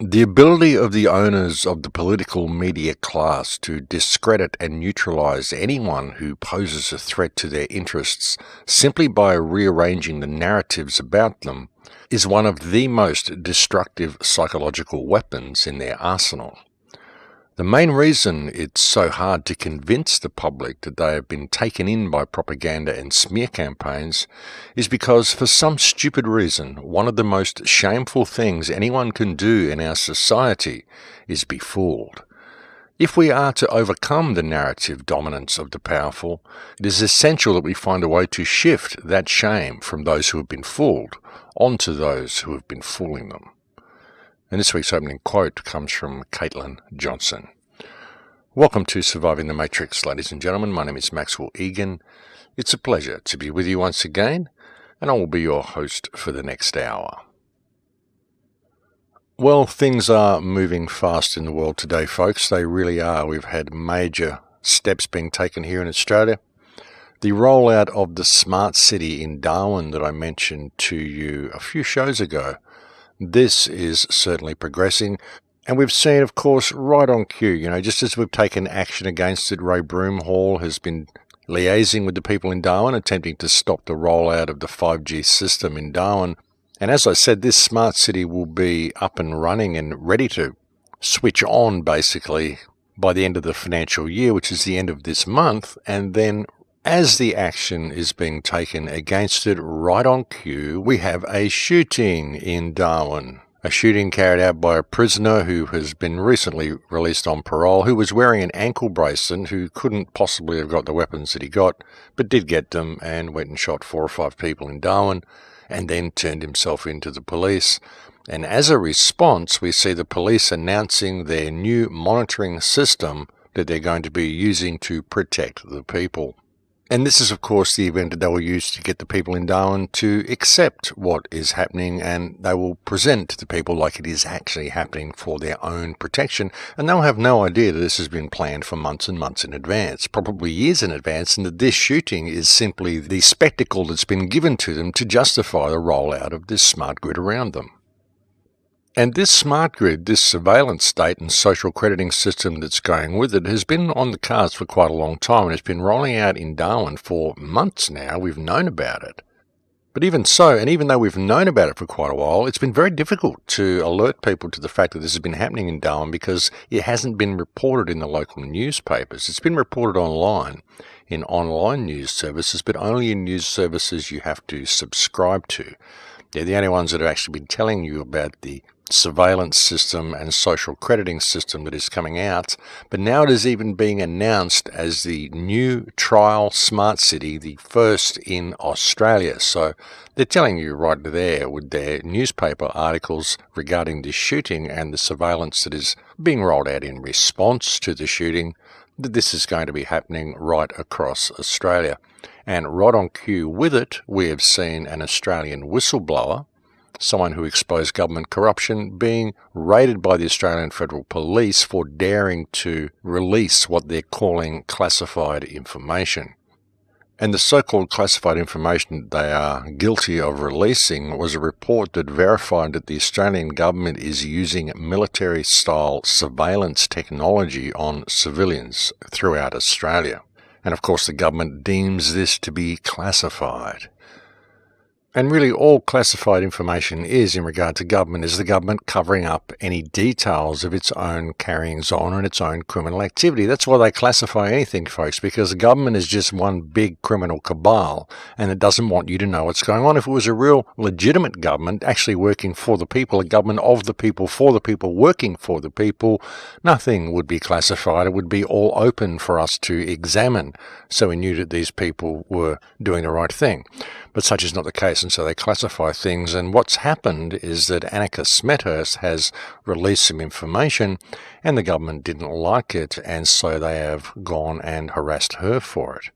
The ability of the owners of the political media class to discredit and neutralize anyone who poses a threat to their interests simply by rearranging the narratives about them is one of the most destructive psychological weapons in their arsenal. The main reason it's so hard to convince the public that they have been taken in by propaganda and smear campaigns is because, for some stupid reason, one of the most shameful things anyone can do in our society is be fooled. If we are to overcome the narrative dominance of the powerful, it is essential that we find a way to shift that shame from those who have been fooled onto those who have been fooling them. And this week's opening quote comes from Caitlin Johnson. Welcome to Surviving the Matrix, ladies and gentlemen. My name is Maxwell Egan. It's a pleasure to be with you once again, and I will be your host for the next hour. Well, things are moving fast in the world today, folks. They really are. We've had major steps being taken here in Australia. The rollout of the smart city in Darwin that I mentioned to you a few shows ago, this is certainly progressing, and we've seen, of course, right on cue, just as we've taken action against it, Ray Broomhall has been liaising with the people in Darwin, attempting to stop the rollout of the 5G system in Darwin. And as I said, this smart city will be up and running and ready to switch on, basically, by the end of the financial year, which is the end of this month, and then as the action is being taken against it, right on cue, we have a shooting in Darwin. A shooting carried out by a prisoner who has been recently released on parole, who was wearing an ankle bracelet, who couldn't possibly have got the weapons that he got, but did get them, and went and shot 4 or 5 people in Darwin, and then turned himself into the police. And as a response, we see the police announcing their new monitoring system that they're going to be using to protect the people. And this is, of course, the event that they will use to get the people in Darwin to accept what is happening, and they will present to the people like it is actually happening for their own protection. And they'll have no idea that this has been planned for months and months in advance, probably years in advance, and that this shooting is simply the spectacle that's been given to them to justify the rollout of this smart grid around them. And this smart grid, this surveillance state and social crediting system that's going with it, has been on the cards for quite a long time, and it's been rolling out in Darwin for months now. We've known about it. But even so, and even though we've known about it for quite a while, it's been very difficult to alert people to the fact that this has been happening in Darwin because it hasn't been reported in the local newspapers. It's been reported online in online news services, but only in news services you have to subscribe to. They're the only ones that have actually been telling you about the surveillance system and social crediting system that is coming out, but now it is even being announced as the new trial smart city, the first in Australia. So they're telling you right there with their newspaper articles regarding this shooting and the surveillance that is being rolled out in response to the shooting, that this is going to be happening right across Australia. And right on cue with it, we have seen an Australian whistleblower, someone who exposed government corruption, being raided by the Australian Federal Police for daring to release what they're calling classified information. And the so-called classified information they are guilty of releasing was a report that verified that the Australian government is using military-style surveillance technology on civilians throughout Australia. And of course the government deems this to be classified. And really all classified information is in regard to government is the government covering up any details of its own carryings on and its own criminal activity. That's why they classify anything, folks, because the government is just one big criminal cabal and it doesn't want you to know what's going on. If it was a real legitimate government actually working for the people, a government of the people, for the people, working for the people, nothing would be classified. It would be all open for us to examine, so we knew that these people were doing the right thing. But such is not the case, and so they classify things. And what's happened is that Annika Smethurst has released some information, and the government didn't like it, and so they have gone and harassed her for it.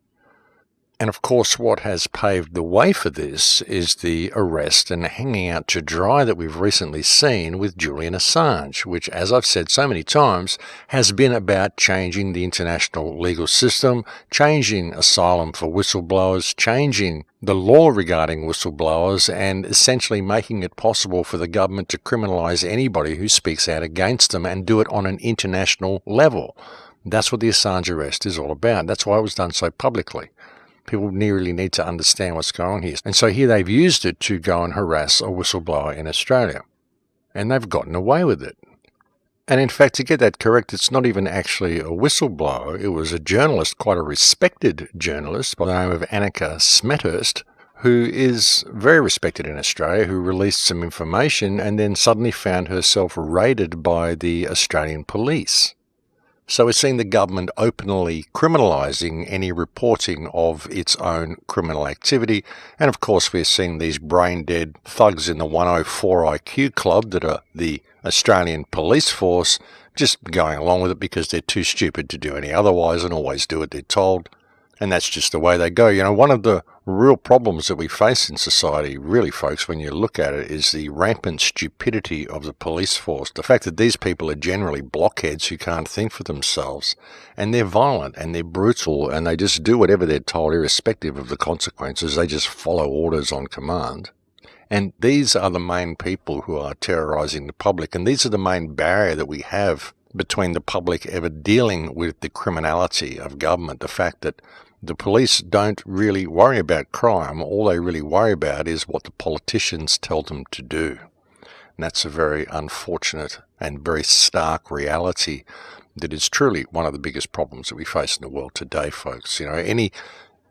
And of course, what has paved the way for this is the arrest and hanging out to dry that we've recently seen with Julian Assange, which, as I've said so many times, has been about changing the international legal system, changing asylum for whistleblowers, changing the law regarding whistleblowers, and essentially making it possible for the government to criminalise anybody who speaks out against them and do it on an international level. That's what the Assange arrest is all about. That's why it was done so publicly. People really need to understand what's going on here. And so here they've used it to go and harass a whistleblower in Australia. And they've gotten away with it. And in fact, to get that correct, it's not even actually a whistleblower. It was a journalist, quite a respected journalist by the name of Annika Smethurst, who is very respected in Australia, who released some information and then suddenly found herself raided by the Australian police. So we're seeing the government openly criminalising any reporting of its own criminal activity. And of course, we're seeing these brain-dead thugs in the 104 IQ club that are the Australian police force just going along with it because they're too stupid to do any otherwise and always do what they're told. And that's just the way they go. You know, one of the real problems that we face in society, really, folks, when you look at it, is the rampant stupidity of the police force. The fact that these people are generally blockheads who can't think for themselves. And they're violent and they're brutal and they just do whatever they're told irrespective of the consequences. They just follow orders on command. And these are the main people who are terrorising the public. And these are the main barrier that we have between the public ever dealing with the criminality of government. The fact that the police don't really worry about crime. All they really worry about is what the politicians tell them to do. And that's a very unfortunate and very stark reality that is truly one of the biggest problems that we face in the world today, folks. You know, any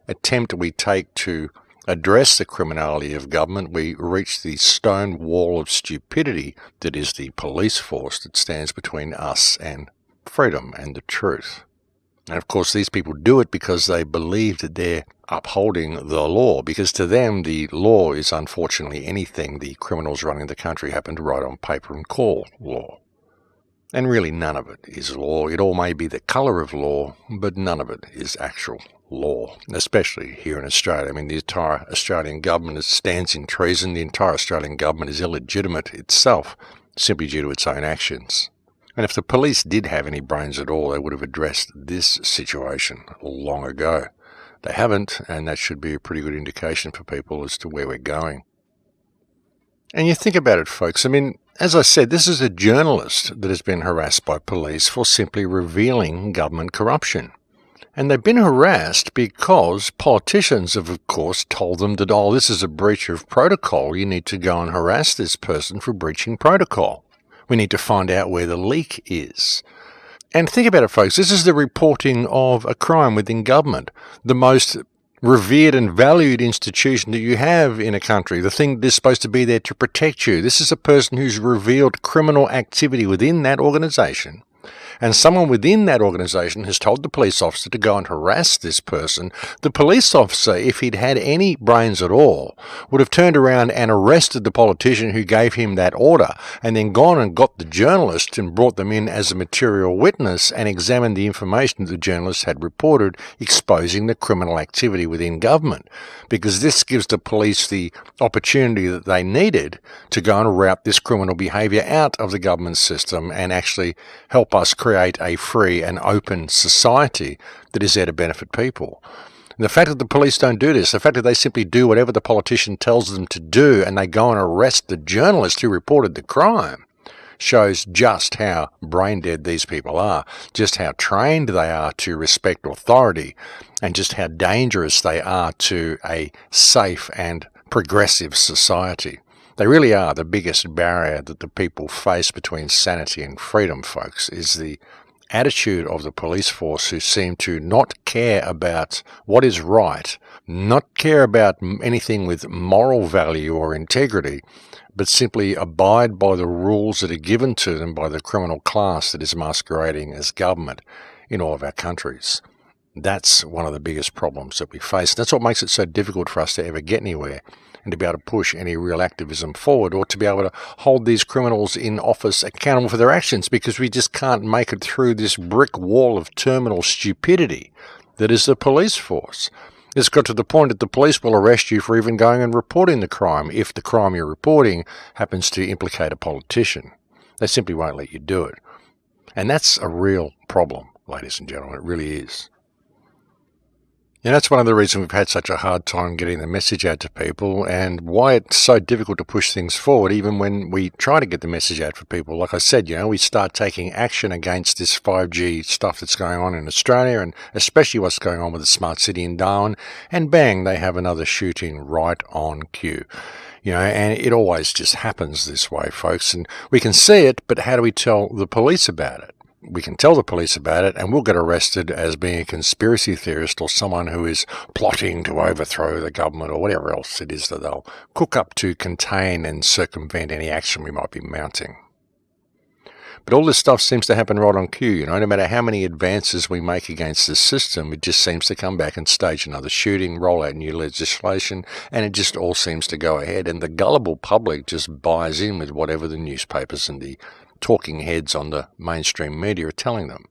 attempt we take to address the criminality of government, we reach the stone wall of stupidity that is the police force that stands between us and freedom and the truth. And of course, these people do it because they believe that they're upholding the law, because to them, the law is unfortunately anything the criminals running the country happen to write on paper and call law. And really, none of it is law. It all may be the colour of law, but none of it is actual law, especially here in Australia. I mean, the entire Australian government stands in treason. The entire Australian government is illegitimate itself, simply due to its own actions. And if the police did have any brains at all, they would have addressed this situation long ago. They haven't, and that should be a pretty good indication for people as to where we're going. And you think about it, folks. I mean, as I said, this is a journalist that has been harassed by police for simply revealing government corruption. And they've been harassed because politicians have, of course, told them that, oh, this is a breach of protocol. You need to go and harass this person for breaching protocol. We need to find out where the leak is. And think about it, folks. This is the reporting of a crime within government, the most revered and valued institution that you have in a country, the thing that's supposed to be there to protect you. This is a person who's revealed criminal activity within that organisation. And someone within that organisation has told the police officer to go and harass this person. The police officer, if he'd had any brains at all, would have turned around and arrested the politician who gave him that order, and then gone and got the journalist and brought them in as a material witness and examined the information that the journalist had reported, exposing the criminal activity within government. Because this gives the police the opportunity that they needed to go and rout this criminal behaviour out of the government system and actually help us create a free and open society that is there to benefit people. And the fact that the police don't do this, the fact that they simply do whatever the politician tells them to do and they go and arrest the journalist who reported the crime, shows just how brain dead these people are, just how trained they are to respect authority, and just how dangerous they are to a safe and progressive society. They really are the biggest barrier that the people face between sanity and freedom, folks, is the attitude of the police force, who seem to not care about what is right, not care about anything with moral value or integrity, but simply abide by the rules that are given to them by the criminal class that is masquerading as government in all of our countries. That's one of the biggest problems that we face. That's what makes it so difficult for us to ever get anywhere and to be able to push any real activism forward, or to be able to hold these criminals in office accountable for their actions, because we just can't make it through this brick wall of terminal stupidity that is the police force. It's got to the point that the police will arrest you for even going and reporting the crime if the crime you're reporting happens to implicate a politician. They simply won't let you do it. And that's a real problem, ladies and gentlemen. It really is. And that's one of the reasons we've had such a hard time getting the message out to people, and why it's so difficult to push things forward even when we try to get the message out for people. Like I said, we start taking action against this 5G stuff that's going on in Australia, and especially what's going on with the smart city in Darwin, and bang, they have another shooting right on cue. And it always just happens this way, folks, and we can see it, but how do we tell the police about it? We can tell the police about it and we'll get arrested as being a conspiracy theorist or someone who is plotting to overthrow the government or whatever else it is that they'll cook up to contain and circumvent any action we might be mounting. But all this stuff seems to happen right on cue, no matter how many advances we make against the system, it just seems to come back and stage another shooting, roll out new legislation, and it just all seems to go ahead, and the gullible public just buys in with whatever the newspapers and the talking heads on the mainstream media are telling them.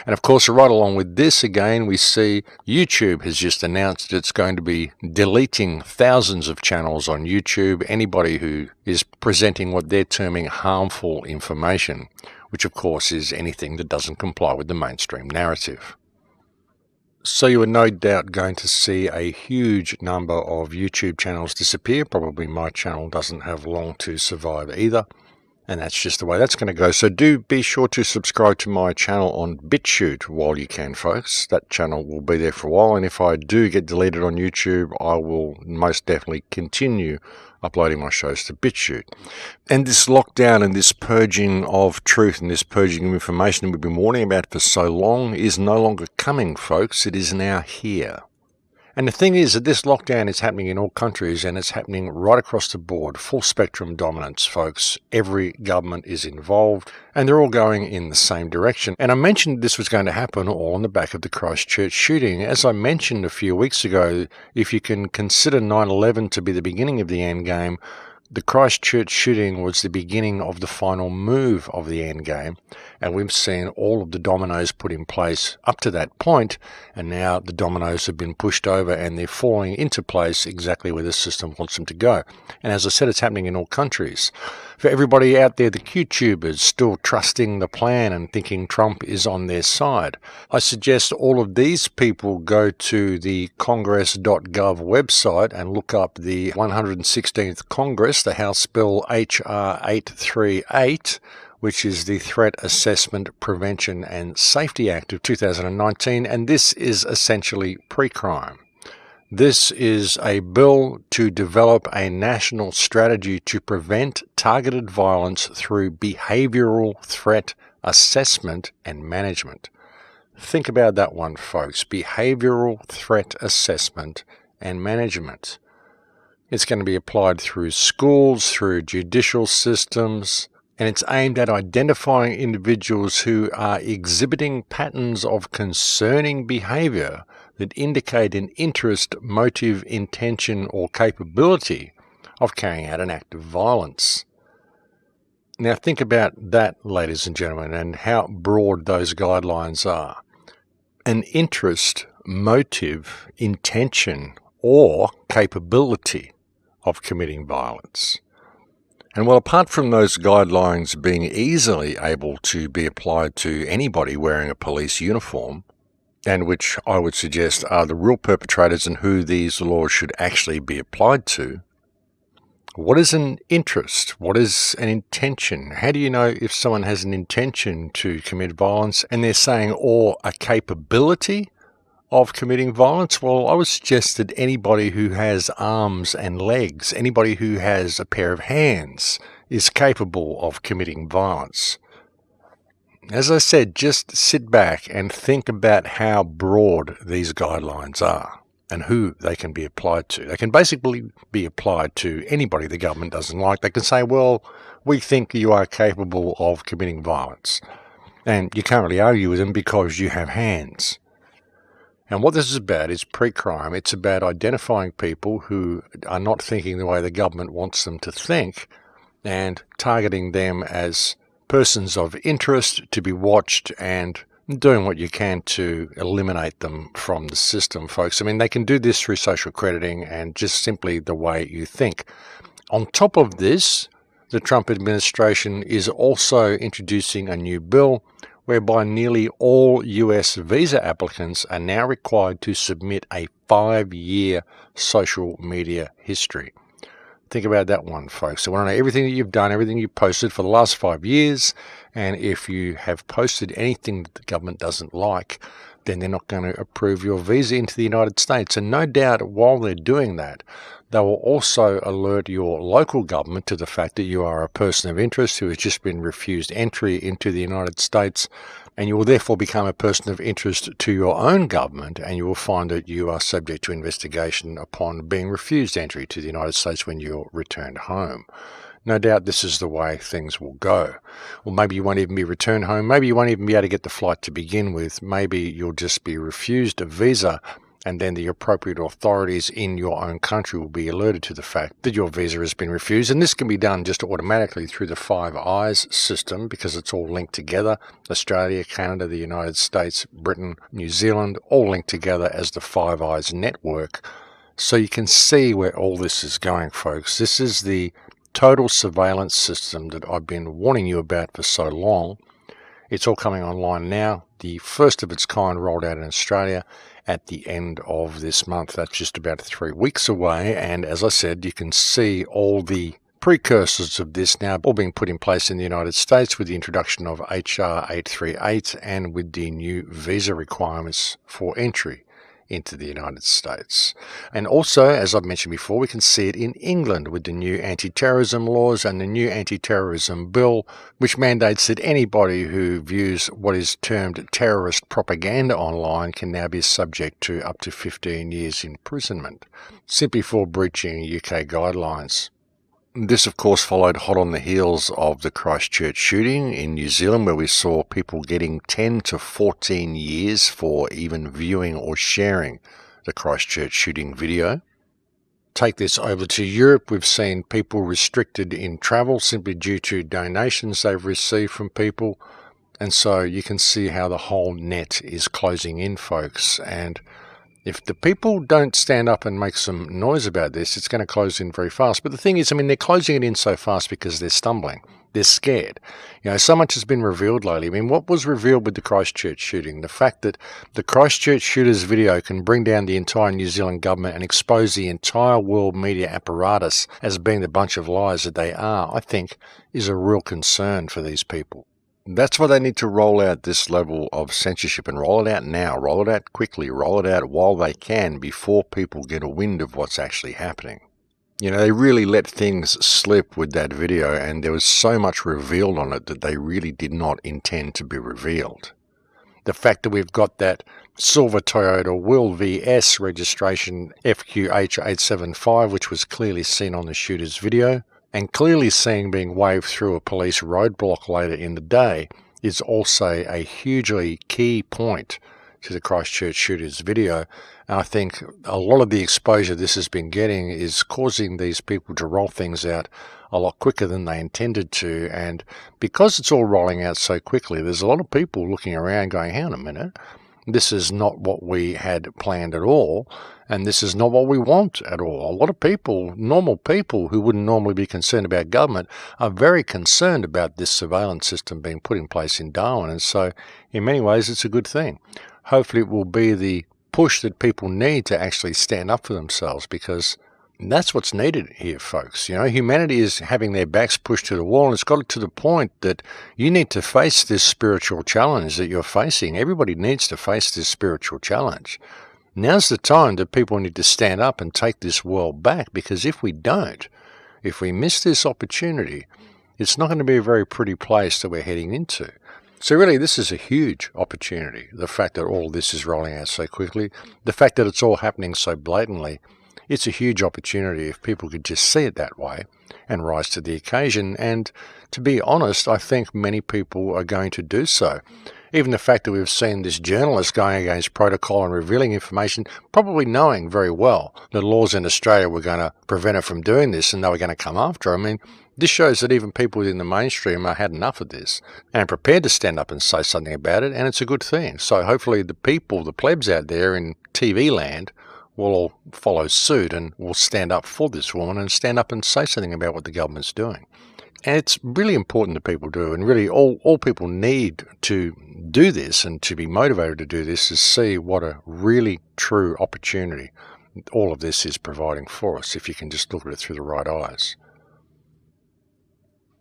And of course, right along with this, again, we see YouTube has just announced it's going to be deleting thousands of channels on YouTube, anybody who is presenting what they're terming harmful information, which of course is anything that doesn't comply with the mainstream narrative. So you are no doubt going to see a huge number of YouTube channels disappear. Probably my channel doesn't have long to survive either. And that's just the way that's going to go. So do be sure to subscribe to my channel on BitChute while you can, folks. That channel will be there for a while. And if I do get deleted on YouTube, I will most definitely continue uploading my shows to BitChute. And this lockdown and this purging of truth and this purging of information we've been warning about for so long is no longer coming, folks. It is now here. And the thing is that this lockdown is happening in all countries, and it's happening right across the board. Full spectrum dominance, folks. Every government is involved, and they're all going in the same direction. And I mentioned this was going to happen all on the back of the Christchurch shooting. As I mentioned a few weeks ago, if you can consider 9/11 to be the beginning of the end game, the Christchurch shooting was the beginning of the final move of the end game, and we've seen all of the dominoes put in place up to that point, and now the dominoes have been pushed over and they're falling into place exactly where the system wants them to go. And as I said, it's happening in all countries. For everybody out there, the Q-tubers still trusting the plan and thinking Trump is on their side, I suggest all of these people go to the congress.gov website and look up the 116th Congress, the House Bill HR 838, which is the Threat Assessment, Prevention and Safety Act of 2019, and this is essentially pre-crime. This is a bill to develop a national strategy to prevent targeted violence through behavioral threat assessment and management. Think about that one, folks. Behavioral threat assessment and management. It's going to be applied through schools, through judicial systems, and it's aimed at identifying individuals who are exhibiting patterns of concerning behavior that indicate an interest, motive, intention, or capability of carrying out an act of violence. Now think about that, ladies and gentlemen, and how broad those guidelines are. An interest, motive, intention, or capability of committing violence. And well, apart from those guidelines being easily able to be applied to anybody wearing a police uniform, and which I would suggest are the real perpetrators and who these laws should actually be applied to, what is an interest? What is an intention? How do you know if someone has an intention to commit violence and they're saying, or a capability of committing violence? Well, I would suggest that anybody who has arms and legs, anybody who has a pair of hands, is capable of committing violence. As I said, just sit back and think about how broad these guidelines are and who they can be applied to. They can basically be applied to anybody the government doesn't like. They can say, well, we think you are capable of committing violence. And you can't really argue with them because you have hands. And what this is about is pre-crime. It's about identifying people who are not thinking the way the government wants them to think and targeting them as persons of interest to be watched and doing what you can to eliminate them from the system, folks. I mean, they can do this through social crediting and just simply the way you think. On top of this, the Trump administration is also introducing a new bill whereby nearly all US visa applicants are now required to submit a 5-year social media history. Think about that one, folks. So I want to know everything that you've done, everything you've posted for the last 5 years, and if you have posted anything that the government doesn't like, then they're not going to approve your visa into the United States. And no doubt while they're doing that, they will also alert your local government to the fact that you are a person of interest who has just been refused entry into the United States, and you will therefore become a person of interest to your own government, and you will find that you are subject to investigation upon being refused entry to the United States when you're returned home. No doubt this is the way things will go. Or maybe you won't even be returned home. Maybe you won't even be able to get the flight to begin with. Maybe you'll just be refused a visa, and then the appropriate authorities in your own country will be alerted to the fact that your visa has been refused. And this can be done just automatically through the Five Eyes system because it's all linked together. Australia, Canada, the United States, Britain, New Zealand, all linked together as the Five Eyes network. So you can see where all this is going, folks. This is the total surveillance system that I've been warning you about for so long. It's all coming online now. The first of its kind rolled out in Australia at the end of this month. That's just about 3 weeks away. And as I said, you can see all the precursors of this now all being put in place in the United States with the introduction of HR 838 and with the new visa requirements for entry into the United States. And also, as I've mentioned before, we can see it in England with the new anti-terrorism laws and the new anti-terrorism bill, which mandates that anybody who views what is termed terrorist propaganda online can now be subject to up to 15 years imprisonment, simply for breaching UK guidelines. This, of course, followed hot on the heels of the Christchurch shooting in New Zealand, where we saw people getting 10 to 14 years for even viewing or sharing the Christchurch shooting video. Take this over to Europe. We've seen people restricted in travel simply due to donations they've received from people. And so you can see how the whole net is closing in, folks. And if the people don't stand up and make some noise about this, it's going to close in very fast. But the thing is, I mean, they're closing it in so fast because they're stumbling. They're scared. You know, so much has been revealed lately. I mean, what was revealed with the Christchurch shooting? The fact that the Christchurch shooter's video can bring down the entire New Zealand government and expose the entire world media apparatus as being the bunch of lies that they are, I think, is a real concern for these people. That's why they need to roll out this level of censorship and roll it out now, roll it out quickly, roll it out while they can before people get a wind of what's actually happening. You know, they really let things slip with that video, and there was so much revealed on it that they really did not intend to be revealed. The fact that we've got that silver Toyota Will VS registration FQH875, which was clearly seen on the shooter's video, and clearly seen being waved through a police roadblock later in the day, is also a hugely key point to the Christchurch shooter's video. And I think a lot of the exposure this has been getting is causing these people to roll things out a lot quicker than they intended to. And because it's all rolling out so quickly, there's a lot of people looking around going, hang on a minute, this is not what we had planned at all, and this is not what we want at all. A lot of people, normal people who wouldn't normally be concerned about government, are very concerned about this surveillance system being put in place in Darwin, and so in many ways it's a good thing. Hopefully it will be the push that people need to actually stand up for themselves, because that's what's needed here, folks. You know, humanity is having their backs pushed to the wall, and it's got to the point that you need to face this spiritual challenge that you're facing. Everybody needs to face this spiritual challenge. Now's the time that people need to stand up and take this world back, because if we don't, if we miss this opportunity, it's not going to be a very pretty place that we're heading into. So really, this is a huge opportunity. The fact that all this is rolling out so quickly, the fact that it's all happening so blatantly, it's a huge opportunity if people could just see it that way and rise to the occasion. And to be honest, I think many people are going to do so. Even the fact that we've seen this journalist going against protocol and revealing information, probably knowing very well that laws in Australia were going to prevent her from doing this and they were going to come after her. I mean, This shows that even people within the mainstream have had enough of this and are prepared to stand up and say something about it, and it's a good thing. So hopefully the people, the plebs out there in TV land, will all follow suit and will stand up for this woman and stand up and say something about what the government's doing. And it's really important that people do, and really all people need to do this and to be motivated to do this is see what a really true opportunity all of this is providing for us, if you can just look at it through the right eyes.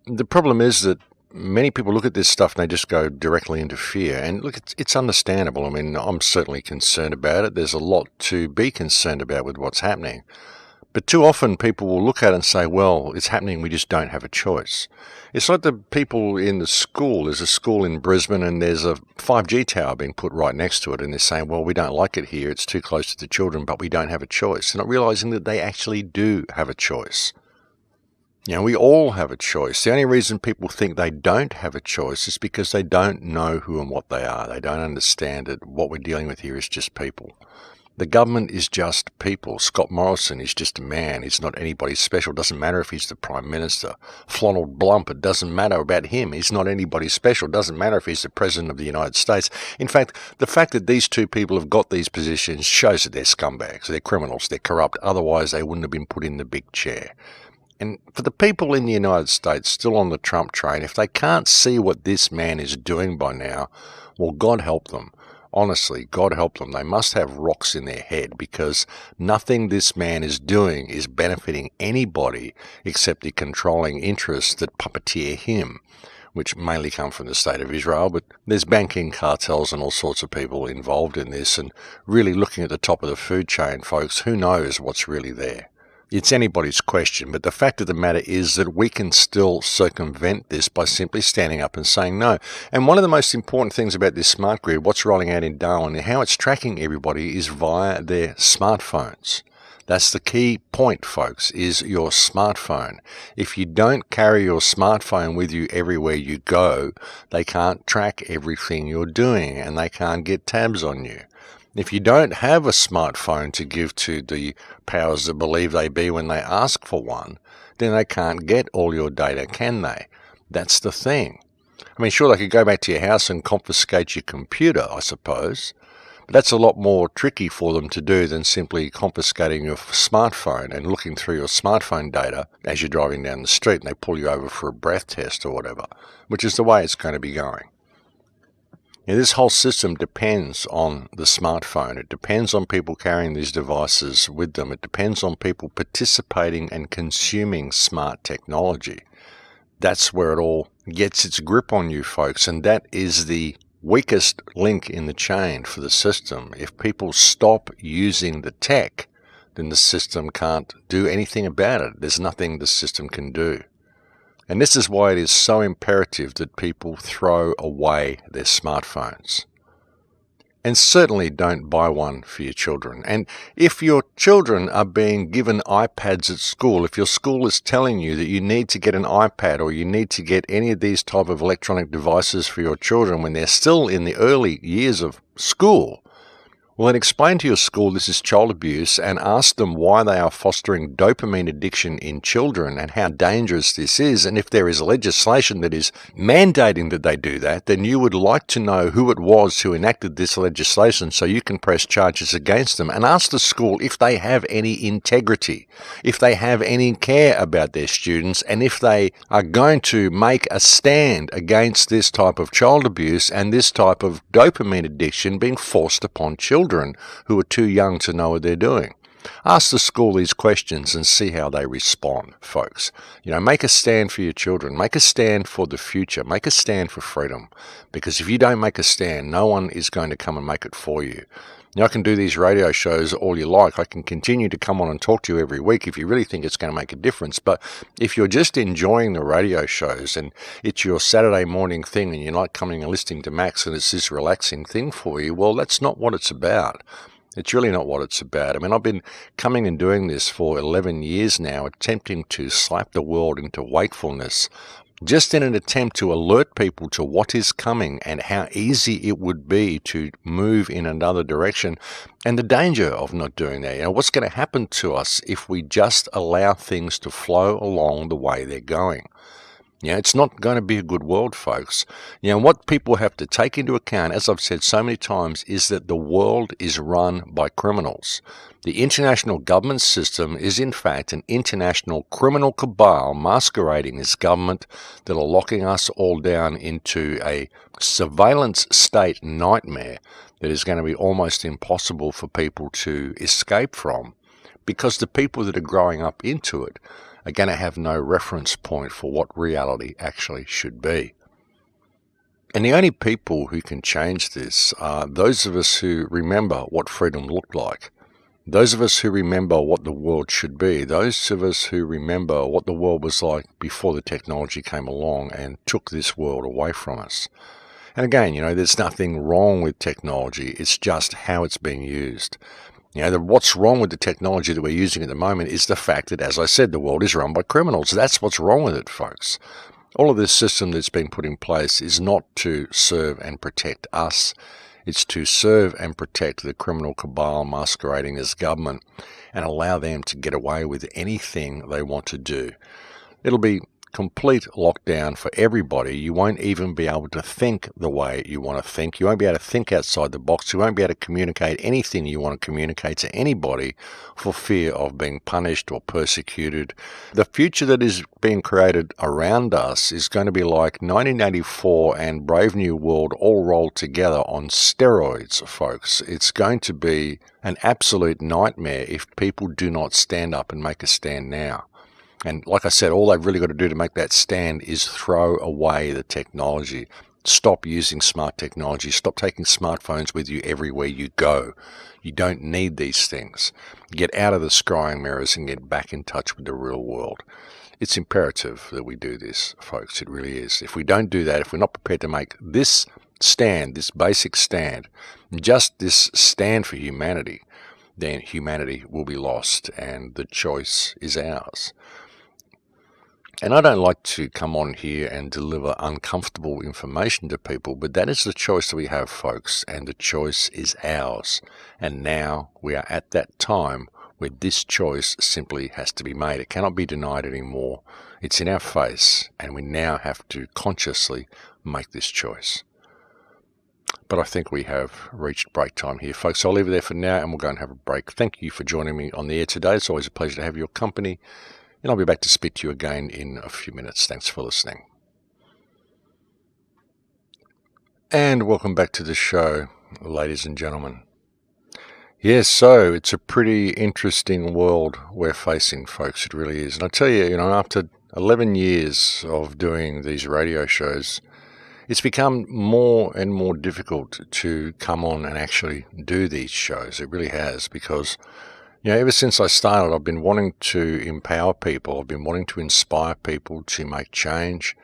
The problem is that many people look at this stuff and they just go directly into fear. And look, it's understandable. I mean, I'm certainly concerned about it. There's a lot to be concerned about with what's happening. But too often people will look at it and say, well, it's happening, we just don't have a choice. It's like the people in the school. There's a school in Brisbane and there's a 5G tower being put right next to it. And they're saying, well, we don't like it here. It's too close to the children, but we don't have a choice. They're not realizing that they actually do have a choice. You know, we all have a choice. The only reason people think they don't have a choice is because they don't know who and what they are. They don't understand that what we're dealing with here is just people. The government is just people. Scott Morrison is just a man. He's not anybody special. It doesn't matter if he's the Prime Minister. Flonald Blump, it doesn't matter about him. He's not anybody special. It doesn't matter if he's the President of the United States. In fact, the fact that these two people have got these positions shows that they're scumbags. They're criminals. They're corrupt. Otherwise, they wouldn't have been put in the big chair. And for the people in the United States still on the Trump train, if they can't see what this man is doing by now, well, God help them. Honestly, God help them. They must have rocks in their head, because nothing this man is doing is benefiting anybody except the controlling interests that puppeteer him, which mainly come from the state of Israel. But there's banking cartels and all sorts of people involved in this. And really looking at the top of the food chain, folks, who knows what's really there? It's anybody's question, but the fact of the matter is that we can still circumvent this by simply standing up and saying no. And one of the most important things about this smart grid, what's rolling out in Darwin, and how it's tracking everybody, is via their smartphones. That's the key point, folks, is your smartphone. If you don't carry your smartphone with you everywhere you go, they can't track everything you're doing and they can't get tabs on you. If you don't have a smartphone to give to the powers that believe they be when they ask for one, then they can't get all your data, can they? That's the thing. I mean, sure, they could go back to your house and confiscate your computer, I suppose, but that's a lot more tricky for them to do than simply confiscating your smartphone and looking through your smartphone data as you're driving down the street and they pull you over for a breath test or whatever, which is the way it's going to be going. Now, this whole system depends on the smartphone. It depends on people carrying these devices with them. It depends on people participating and consuming smart technology. That's where it all gets its grip on you, folks, and that is the weakest link in the chain for the system. If people stop using the tech, then the system can't do anything about it. There's nothing the system can do. And this is why it is so imperative that people throw away their smartphones. And certainly don't buy one for your children. And if your children are being given iPads at school, if your school is telling you that you need to get an iPad or you need to get any of these type of electronic devices for your children when they're still in the early years of school, well, then explain to your school this is child abuse and ask them why they are fostering dopamine addiction in children and how dangerous this is. And if there is legislation that is mandating that they do that, then you would like to know who it was who enacted this legislation so you can press charges against them, and ask the school if they have any integrity, if they have any care about their students, and if they are going to make a stand against this type of child abuse and this type of dopamine addiction being forced upon children who are too young to know what they're doing. Ask the school these questions and see how they respond, folks. You know, make a stand for your children. Make a stand for the future. Make a stand for freedom. Because if you don't make a stand, no one is going to come and make it for you. Now, I can do these radio shows all you like. I can continue to come on and talk to you every week if you really think it's going to make a difference. But if you're just enjoying the radio shows and it's your Saturday morning thing and you're not coming and listening to Max and it's this relaxing thing for you, well, that's not what it's about. It's really not what it's about. I mean, I've been coming and doing this for 11 years now, attempting to slap the world into wakefulness just in an attempt to alert people to what is coming and how easy it would be to move in another direction, and the danger of not doing that. What's going to happen to us if we just allow things to flow along the way they're going? It's not going to be a good world, folks. What people have to take into account, as I've said so many times, is that the world is run by criminals. The international government system is, in fact, an international criminal cabal masquerading as government that are locking us all down into a surveillance state nightmare that is going to be almost impossible for people to escape from, because the people that are growing up into it are going to have no reference point for what reality actually should be. And the only people who can change this are those of us who remember what freedom looked like, those of us who remember what the world should be, those of us who remember what the world was like before the technology came along and took this world away from us. And again, there's nothing wrong with technology, it's just how it's being used. What's wrong with the technology that we're using at the moment is the fact that, as I said, the world is run by criminals. That's what's wrong with it, folks. All of this system that's been put in place is not to serve and protect us. It's to serve and protect the criminal cabal masquerading as government and allow them to get away with anything they want to do. It'll be complete lockdown for everybody. You won't even be able to think the way you want to think. You won't be able to think outside the box. You won't be able to communicate anything you want to communicate to anybody for fear of being punished or persecuted. The future that is being created around us is going to be like 1984 and Brave New World all rolled together on steroids, folks. It's going to be an absolute nightmare if people do not stand up and make a stand now. And like I said, all they've really got to do to make that stand is throw away the technology. Stop using smart technology. Stop taking smartphones with you everywhere you go. You don't need these things. Get out of the scrying mirrors and get back in touch with the real world. It's imperative that we do this, folks. It really is. If we don't do that, if we're not prepared to make this stand, this basic stand, just this stand for humanity, then humanity will be lost and the choice is ours. And I don't like to come on here and deliver uncomfortable information to people, but that is the choice that we have, folks, and the choice is ours. And now we are at that time where this choice simply has to be made. It cannot be denied anymore. It's in our face, and we now have to consciously make this choice. But I think we have reached break time here, folks. So I'll leave it there for now, and we'll go and have a break. Thank you for joining me on the air today. It's always a pleasure to have your company. And I'll be back to speak to you again in a few minutes. Thanks for listening. And welcome back to the show, ladies and gentlemen. Yes, so it's a pretty interesting world we're facing, folks. It really is. And I tell you, after 11 years of doing these radio shows, it's become more and more difficult to come on and actually do these shows. It really has, because ever since I started, I've been wanting to empower people. I've been wanting to inspire people to make change.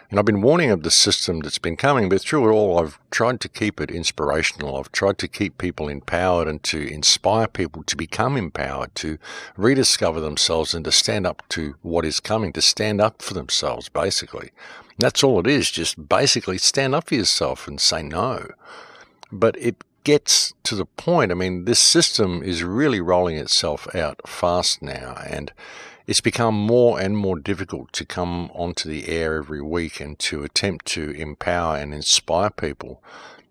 And I've been warning of the system that's been coming, but through it all, I've tried to keep it inspirational. I've tried to keep people empowered and to inspire people to become empowered, to rediscover themselves and to stand up to what is coming, to stand up for themselves, basically. And that's all it is, just basically stand up for yourself and say no. But it gets to the point, this system is really rolling itself out fast now, and it's become more and more difficult to come onto the air every week and to attempt to empower and inspire people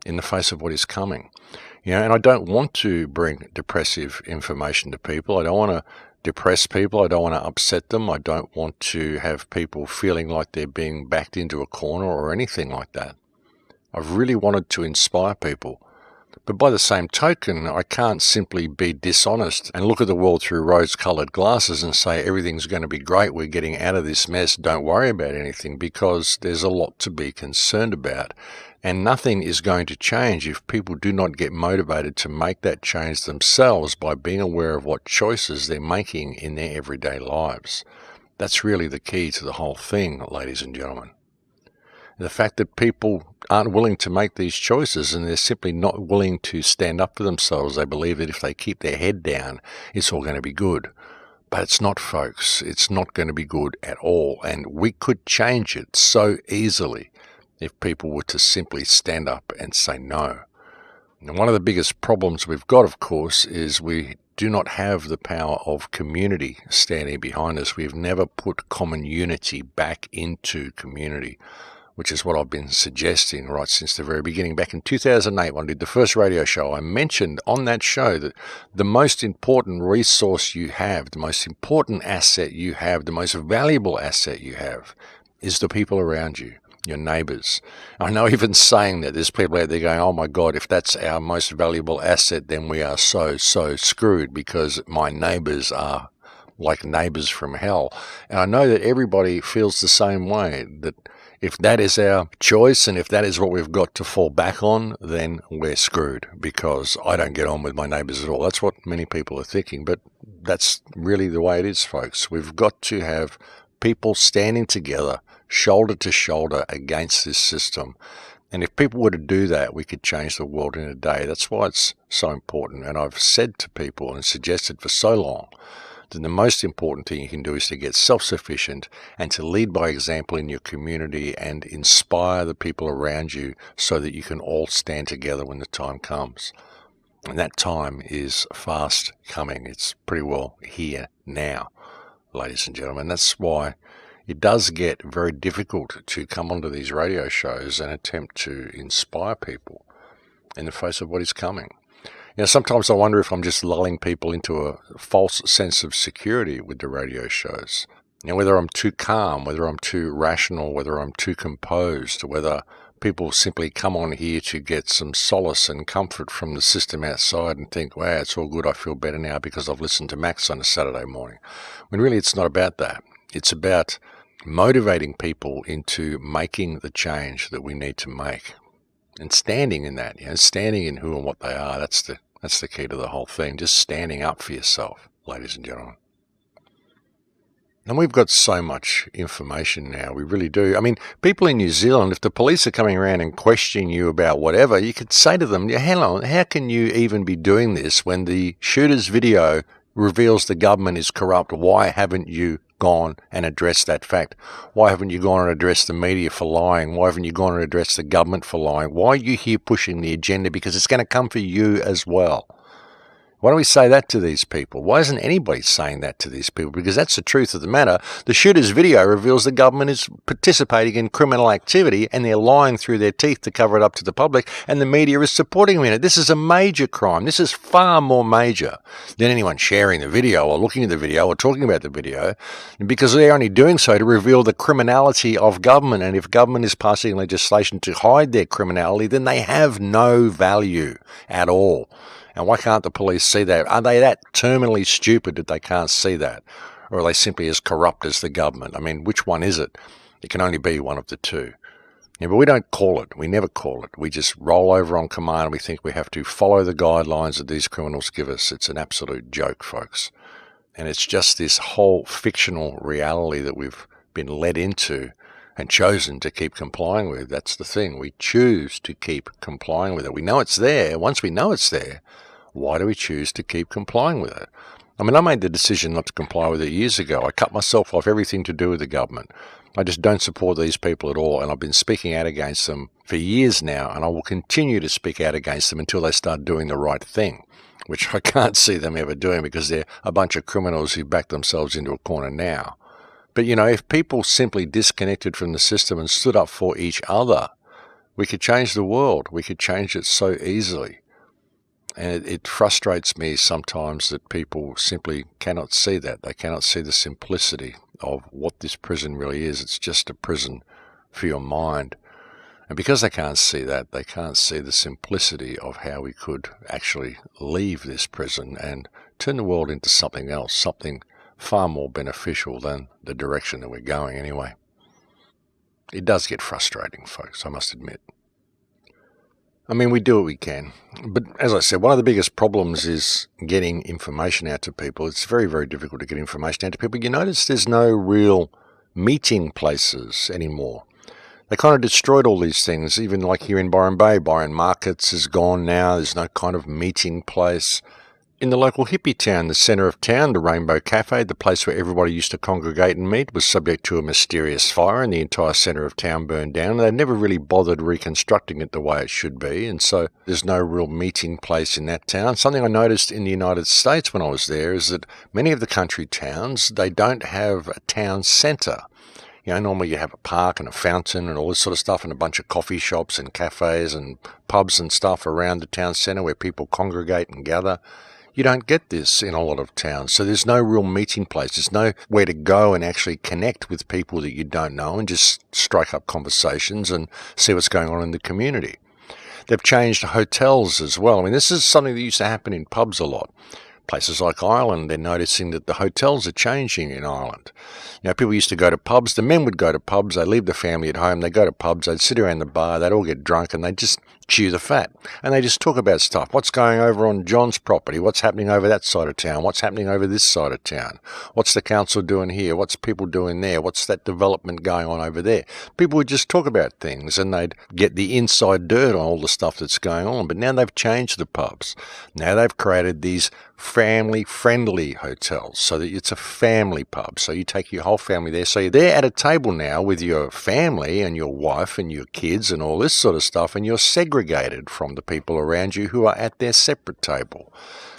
in the face of what is coming. And I don't want to bring depressive information to people. I don't want to depress people. I don't want to upset them. I don't want to have people feeling like they're being backed into a corner or anything like that. I've really wanted to inspire people. But by the same token, I can't simply be dishonest and look at the world through rose-coloured glasses and say everything's going to be great, we're getting out of this mess, don't worry about anything, because there's a lot to be concerned about. And nothing is going to change if people do not get motivated to make that change themselves by being aware of what choices they're making in their everyday lives. That's really the key to the whole thing, ladies and gentlemen. The fact that people aren't willing to make these choices and they're simply not willing to stand up for themselves. They believe that if they keep their head down, it's all going to be good. But it's not, folks. It's not going to be good at all. And we could change it so easily if people were to simply stand up and say no. And one of the biggest problems we've got, of course, is we do not have the power of community standing behind us. We've never put common unity back into community, which is what I've been suggesting right since the very beginning. Back in 2008, when I did the first radio show, I mentioned on that show that the most important resource you have, the most important asset you have, the most valuable asset you have is the people around you, your neighbours. I know even saying that, there's people out there going, oh my God, if that's our most valuable asset, then we are so screwed because my neighbours are like neighbours from hell. And I know that everybody feels the same way, that if that is our choice and if that is what we've got to fall back on, then we're screwed because I don't get on with my neighbours at all. That's what many people are thinking, but that's really the way it is, folks. We've got to have people standing together, shoulder to shoulder against this system. And if people were to do that, we could change the world in a day. That's why it's so important. And I've said to people and suggested for so long that the most important thing you can do is to get self-sufficient and to lead by example in your community and inspire the people around you so that you can all stand together when the time comes. And that time is fast coming. It's pretty well here now, ladies and gentlemen. That's why it does get very difficult to come onto these radio shows and attempt to inspire people in the face of what is coming. You know, sometimes I wonder if I'm just lulling people into a false sense of security with the radio shows. You know, whether I'm too calm, whether I'm too rational, whether I'm too composed, whether people simply come on here to get some solace and comfort from the system outside and think, wow, it's all good, I feel better now because I've listened to Max on a Saturday morning. When really it's not about that. It's about motivating people into making the change that we need to make. And standing in that, standing in who and what they are, that's the key to the whole thing. Just standing up for yourself, ladies and gentlemen. And we've got so much information now, we really do. I mean, people in New Zealand, if the police are coming around and questioning you about whatever, you could say to them, hang on, how can you even be doing this when the shooter's video reveals the government is corrupt? Why haven't you gone and addressed that fact? Why haven't you gone and addressed the media for lying? Why haven't you gone and addressed the government for lying? Why are you here pushing the agenda? Because it's going to come for you as well. Why don't we say that to these people? Why isn't anybody saying that to these people? Because that's the truth of the matter. The shooter's video reveals the government is participating in criminal activity and they're lying through their teeth to cover it up to the public, and the media is supporting them in it. This is a major crime. This is far more major than anyone sharing the video or looking at the video or talking about the video, because they're only doing so to reveal the criminality of government. And if government is passing legislation to hide their criminality, then they have no value at all. And why can't the police see that? Are they that terminally stupid that they can't see that? Or are they simply as corrupt as the government? I mean, which one is it? It can only be one of the two. Yeah, but we don't call it. We never call it. We just roll over on command and we think we have to follow the guidelines that these criminals give us. It's an absolute joke, folks. And it's just this whole fictional reality that we've been led into and chosen to keep complying with. That's the thing. We choose to keep complying with it. We know it's there. Once we know it's there, why do we choose to keep complying with it? I mean, I made the decision not to comply with it years ago. I cut myself off everything to do with the government. I just don't support these people at all, and I've been speaking out against them for years now, and I will continue to speak out against them until they start doing the right thing, which I can't see them ever doing because they're a bunch of criminals who back themselves into a corner now. But, you know, if people simply disconnected from the system and stood up for each other, we could change the world. We could change it so easily. And it frustrates me sometimes that people simply cannot see that. They cannot see the simplicity of what this prison really is. It's just a prison for your mind. And because they can't see that, they can't see the simplicity of how we could actually leave this prison and turn the world into something else, something far more beneficial than the direction that we're going anyway. It does get frustrating, folks, I must admit. I mean, we do what we can. But as I said, one of the biggest problems is getting information out to people. It's very, very difficult to get information out to people. You notice there's no real meeting places anymore. They kind of destroyed all these things, even like here in Byron Bay. Byron Markets is gone now. There's no kind of meeting place. In the local hippie town, the centre of town, the Rainbow Cafe, the place where everybody used to congregate and meet, was subject to a mysterious fire and the entire centre of town burned down. They never really bothered reconstructing it the way it should be, and so there's no real meeting place in that town. Something I noticed in the United States when I was there is that many of the country towns, they don't have a town centre. You know, normally you have a park and a fountain and all this sort of stuff and a bunch of coffee shops and cafes and pubs and stuff around the town centre where people congregate and gather. You don't get this in a lot of towns, so there's no real meeting place. There's nowhere to go and actually connect with people that you don't know and just strike up conversations and see what's going on in the community. They've changed hotels as well. I mean, this is something that used to happen in pubs a lot. Places like Ireland, they're noticing that the hotels are changing in Ireland. You know, people used to go to pubs. The men would go to pubs. They'd leave the family at home. They'd go to pubs. They'd sit around the bar. They'd all get drunk and they'd just chew the fat. And they just talk about stuff. What's going over on John's property? What's happening over that side of town? What's happening over this side of town? What's the council doing here? What's people doing there? What's that development going on over there? People would just talk about things and they'd get the inside dirt on all the stuff that's going on. But now they've changed the pubs. Now they've created these family-friendly hotels so that it's a family pub. So you take your whole family there. So you're there at a table now with your family and your wife and your kids and all this sort of stuff, and you're segregated from the people around you who are at their separate table.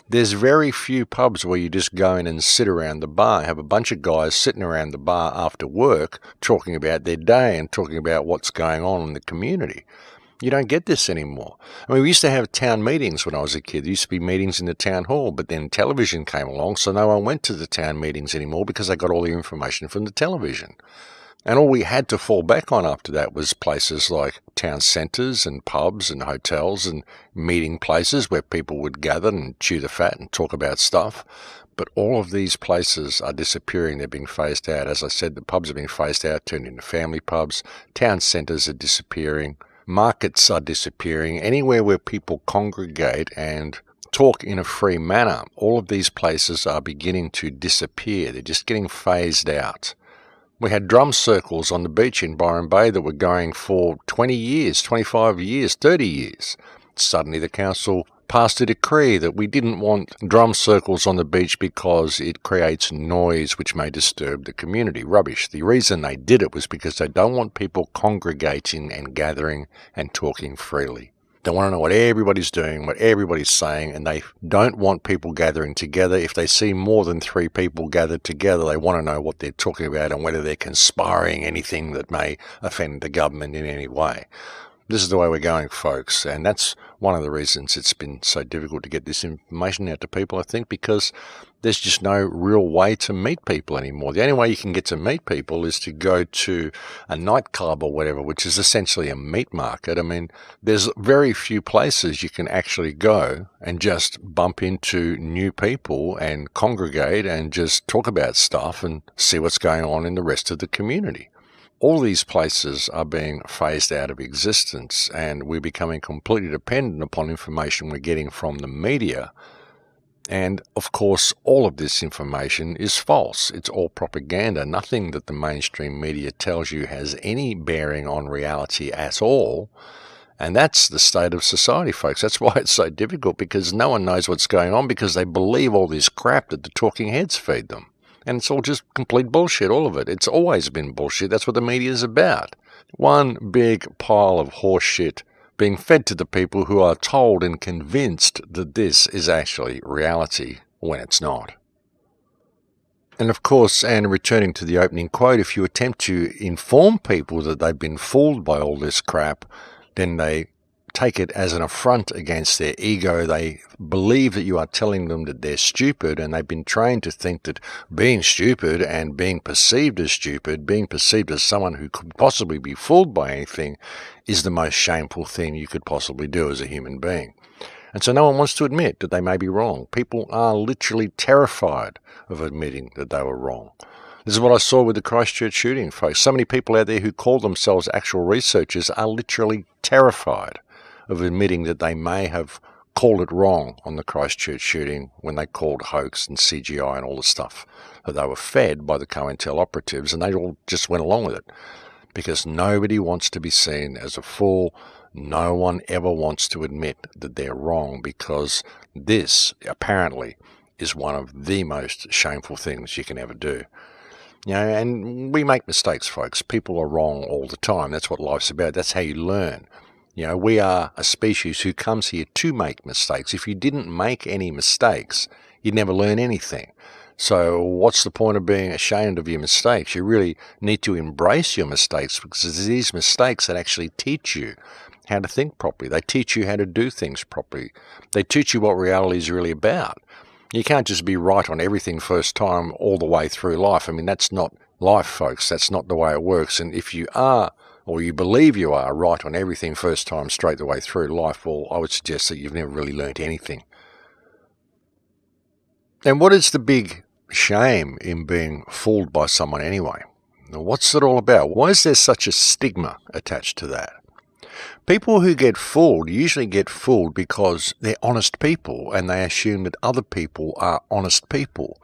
There's very few pubs where you just go in and sit around the bar, have a bunch of guys sitting around the bar after work talking about their day and talking about what's going on in the community. You don't get this anymore. I mean, we used to have town meetings when I was a kid. There used to be meetings in the town hall, but then television came along, so no one went to the town meetings anymore because they got all the information from the television. And all we had to fall back on after that was places like town centres and pubs and hotels and meeting places where people would gather and chew the fat and talk about stuff. But all of these places are disappearing. They're being phased out. As I said, the pubs are being phased out, turned into family pubs. Town centres are disappearing. Markets are disappearing. Anywhere where people congregate and talk in a free manner, all of these places are beginning to disappear. They're just getting phased out. We had drum circles on the beach in Byron Bay that were going for 20 years, 25 years, 30 years. Suddenly the council passed a decree that we didn't want drum circles on the beach because it creates noise which may disturb the community. Rubbish. The reason they did it was because they don't want people congregating and gathering and talking freely. They want to know what everybody's doing, what everybody's saying, and they don't want people gathering together. If they see more than 3 people gathered together, they want to know what they're talking about and whether they're conspiring anything that may offend the government in any way. This is the way we're going, folks, and that's one of the reasons it's been so difficult to get this information out to people, I think, because there's just no real way to meet people anymore. The only way you can get to meet people is to go to a nightclub or whatever, which is essentially a meat market. I mean, there's very few places you can actually go and just bump into new people and congregate and just talk about stuff and see what's going on in the rest of the community. All these places are being phased out of existence, and we're becoming completely dependent upon information we're getting from the media. And, of course, all of this information is false. It's all propaganda. Nothing that the mainstream media tells you has any bearing on reality at all. And that's the state of society, folks. That's why it's so difficult, because no one knows what's going on because they believe all this crap that the talking heads feed them. And it's all just complete bullshit, all of it. It's always been bullshit. That's what the media is about. One big pile of horse shit being fed to the people who are told and convinced that this is actually reality when it's not. And of course, and returning to the opening quote, if you attempt to inform people that they've been fooled by all this crap, then they take it as an affront against their ego. They believe that you are telling them that they're stupid, and they've been trained to think that being stupid and being perceived as stupid, being perceived as someone who could possibly be fooled by anything, is the most shameful thing you could possibly do as a human being. And so no one wants to admit that they may be wrong. People are literally terrified of admitting that they were wrong. This is what I saw with the Christchurch shooting, folks. So many people out there who call themselves actual researchers are literally terrified of admitting that they may have called it wrong on the Christchurch shooting when they called hoax and CGI and all the stuff that they were fed by the COINTEL operatives, and they all just went along with it because nobody wants to be seen as a fool. No one ever wants to admit that they're wrong, because this, apparently, is one of the most shameful things you can ever do. And we make mistakes, folks. People are wrong all the time. That's what life's about. That's how you learn. We are a species who comes here to make mistakes. If you didn't make any mistakes, you'd never learn anything. So what's the point of being ashamed of your mistakes? You really need to embrace your mistakes, because it's these mistakes that actually teach you how to think properly. They teach you how to do things properly. They teach you what reality is really about. You can't just be right on everything first time all the way through life. I mean, that's not life, folks. That's not the way it works. And if you are, or you believe you are, right on everything first time straight the way through life, well, I would suggest that you've never really learnt anything. And what is the big shame in being fooled by someone anyway? Now, what's it all about? Why is there such a stigma attached to that? People who get fooled usually get fooled because they're honest people, and they assume that other people are honest people.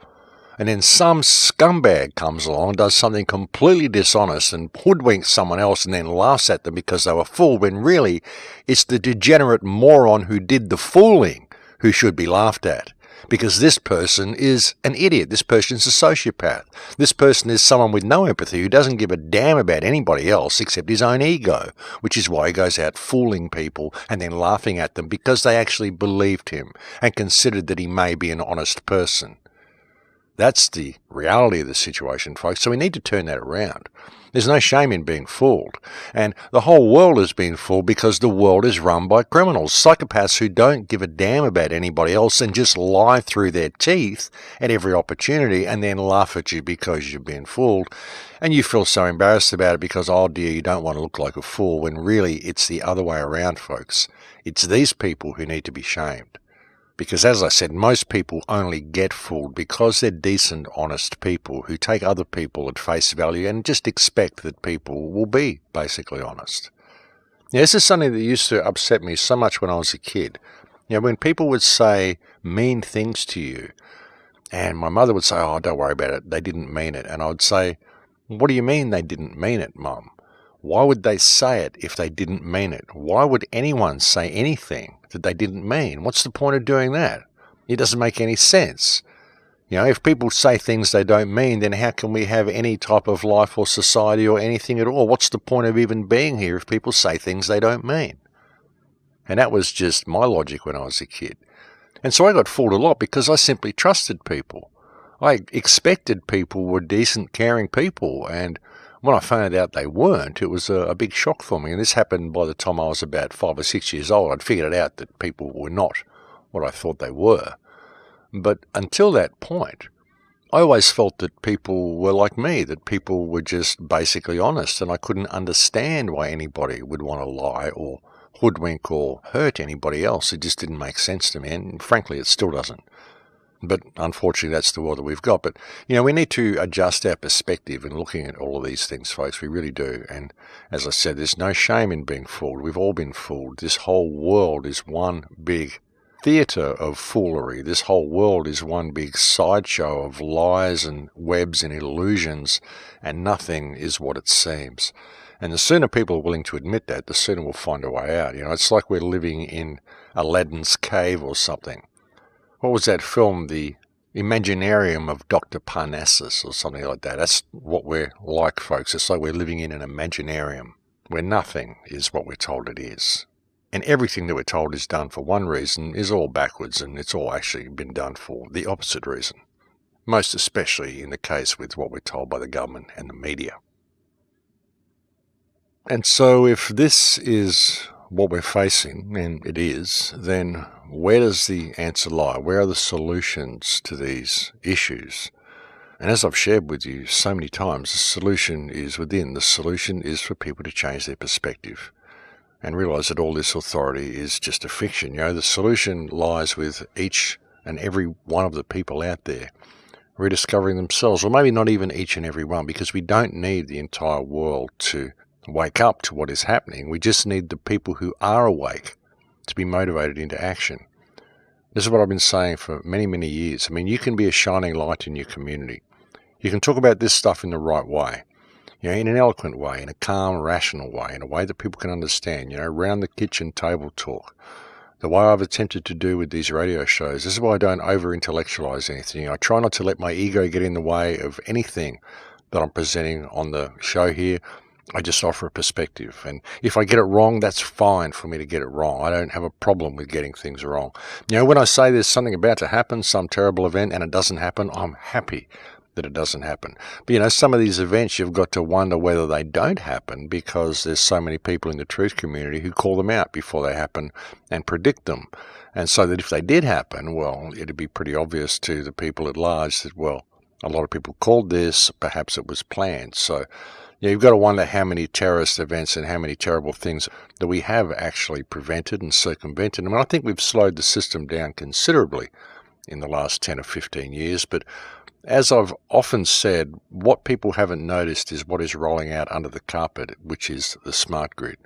And then some scumbag comes along and does something completely dishonest and hoodwinks someone else and then laughs at them because they were fooled, when really it's the degenerate moron who did the fooling who should be laughed at. Because this person is an idiot. This person's a sociopath. This person is someone with no empathy, who doesn't give a damn about anybody else except his own ego, which is why he goes out fooling people and then laughing at them because they actually believed him and considered that he may be an honest person. That's the reality of the situation, folks. So we need to turn that around. There's no shame in being fooled. And the whole world is being fooled because the world is run by criminals, psychopaths who don't give a damn about anybody else and just lie through their teeth at every opportunity and then laugh at you because you've been fooled. And you feel so embarrassed about it because, oh dear, you don't want to look like a fool, when really it's the other way around, folks. It's these people who need to be shamed. Because, as I said, most people only get fooled because they're decent, honest people who take other people at face value and just expect that people will be basically honest. This is something that used to upset me so much when I was a kid. When people would say mean things to you, and my mother would say, oh, don't worry about it, they didn't mean it. And I would say, what do you mean they didn't mean it, Mum? Why would they say it if they didn't mean it? Why would anyone say anything that they didn't mean? What's the point of doing that? It doesn't make any sense. If people say things they don't mean, then how can we have any type of life or society or anything at all? What's the point of even being here if people say things they don't mean? And that was just my logic when I was a kid. And so I got fooled a lot because I simply trusted people. I expected people were decent, caring people, and when I found out they weren't, it was a big shock for me. And this happened by the time I was about 5 or 6 years old. I'd figured it out that people were not what I thought they were. But until that point, I always felt that people were like me, that people were just basically honest, and I couldn't understand why anybody would want to lie or hoodwink or hurt anybody else. It just didn't make sense to me, and frankly, it still doesn't. But unfortunately, that's the world that we've got. But, we need to adjust our perspective in looking at all of these things, folks. We really do. And as I said, there's no shame in being fooled. We've all been fooled. This whole world is one big theatre of foolery. This whole world is one big sideshow of lies and webs and illusions, and nothing is what it seems. And the sooner people are willing to admit that, the sooner we'll find a way out. It's like we're living in Aladdin's cave or something. What was that film, The Imaginarium of Dr. Parnassus or something like that? That's what we're like, folks. It's like we're living in an imaginarium where nothing is what we're told it is. And everything that we're told is done for one reason is all backwards, and it's all actually been done for the opposite reason. Most especially in the case with what we're told by the government and the media. And so if this is what we're facing, and it is, then where does the answer lie? Where are the solutions to these issues? And as I've shared with you so many times, the solution is within. The solution is for people to change their perspective and realize that all this authority is just a fiction. The solution lies with each and every one of the people out there rediscovering themselves, or maybe not even each and every one, because we don't need the entire world to wake up to what is happening. We just need the people who are awake to be motivated into action. This is what I've been saying for many, many years. You can be a shining light in your community. You can talk about this stuff in the right way. in an eloquent way, in a calm, rational way, in a way that people can understand, around the kitchen table talk. The way I've attempted to do with these radio shows. This is why I don't over-intellectualize anything. I try not to let my ego get in the way of anything that I'm presenting on the show here. I just offer a perspective. And if I get it wrong, that's fine for me to get it wrong. I don't have a problem with getting things wrong. When I say there's something about to happen, some terrible event, and it doesn't happen, I'm happy that it doesn't happen. But some of these events you've got to wonder whether they don't happen because there's so many people in the truth community who call them out before they happen and predict them. And so that if they did happen, well, it'd be pretty obvious to the people at large that, well, a lot of people called this, perhaps it was planned. So you've got to wonder how many terrorist events and how many terrible things that we have actually prevented and circumvented. I think we've slowed the system down considerably in the last 10 or 15 years, but as I've often said, what people haven't noticed is what is rolling out under the carpet, which is the smart grid.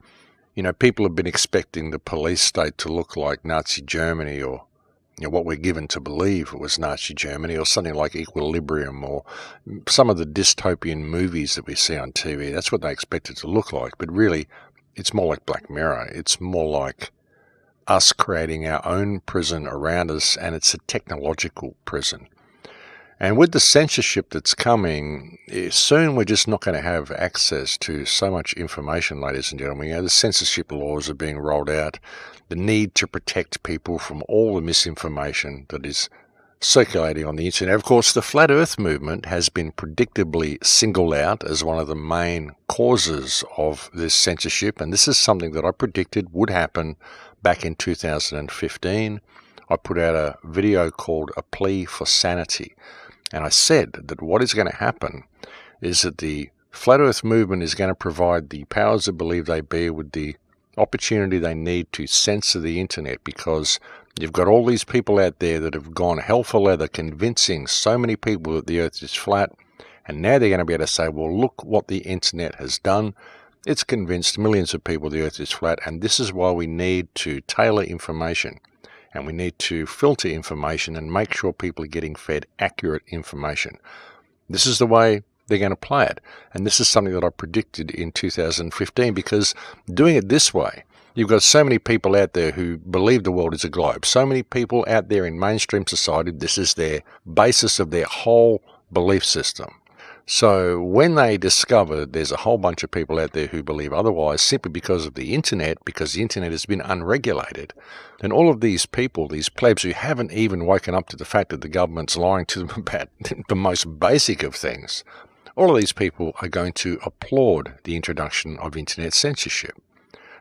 People have been expecting the police state to look like Nazi Germany, or what we're given to believe it was Nazi Germany, or something like Equilibrium, or some of the dystopian movies that we see on TV. That's what they expect it to look like. But really, it's more like Black Mirror. It's more like us creating our own prison around us, and it's a technological prison. And with the censorship that's coming, soon we're just not going to have access to so much information, ladies and gentlemen. The censorship laws are being rolled out. The need to protect people from all the misinformation that is circulating on the internet. Of course, the Flat Earth movement has been predictably singled out as one of the main causes of this censorship. And this is something that I predicted would happen back in 2015. I put out a video called A Plea for Sanity. And I said that what is going to happen is that the Flat Earth movement is going to provide the powers that believe they be with the opportunity they need to censor the internet, because you've got all these people out there that have gone hell for leather convincing so many people that the earth is flat, and now they're going to be able to say, well, look what the internet has done. It's convinced millions of people the earth is flat, and this is why we need to tailor information. And we need to filter information and make sure people are getting fed accurate information. This is the way they're going to play it. And this is something that I predicted in 2015, because doing it this way, you've got so many people out there who believe the world is a globe. So many people out there in mainstream society, this is their basis of their whole belief system. So when they discover there's a whole bunch of people out there who believe otherwise, simply because of the internet, because the internet has been unregulated, then all of these people, these plebs who haven't even woken up to the fact that the government's lying to them about the most basic of things, all of these people are going to applaud the introduction of internet censorship.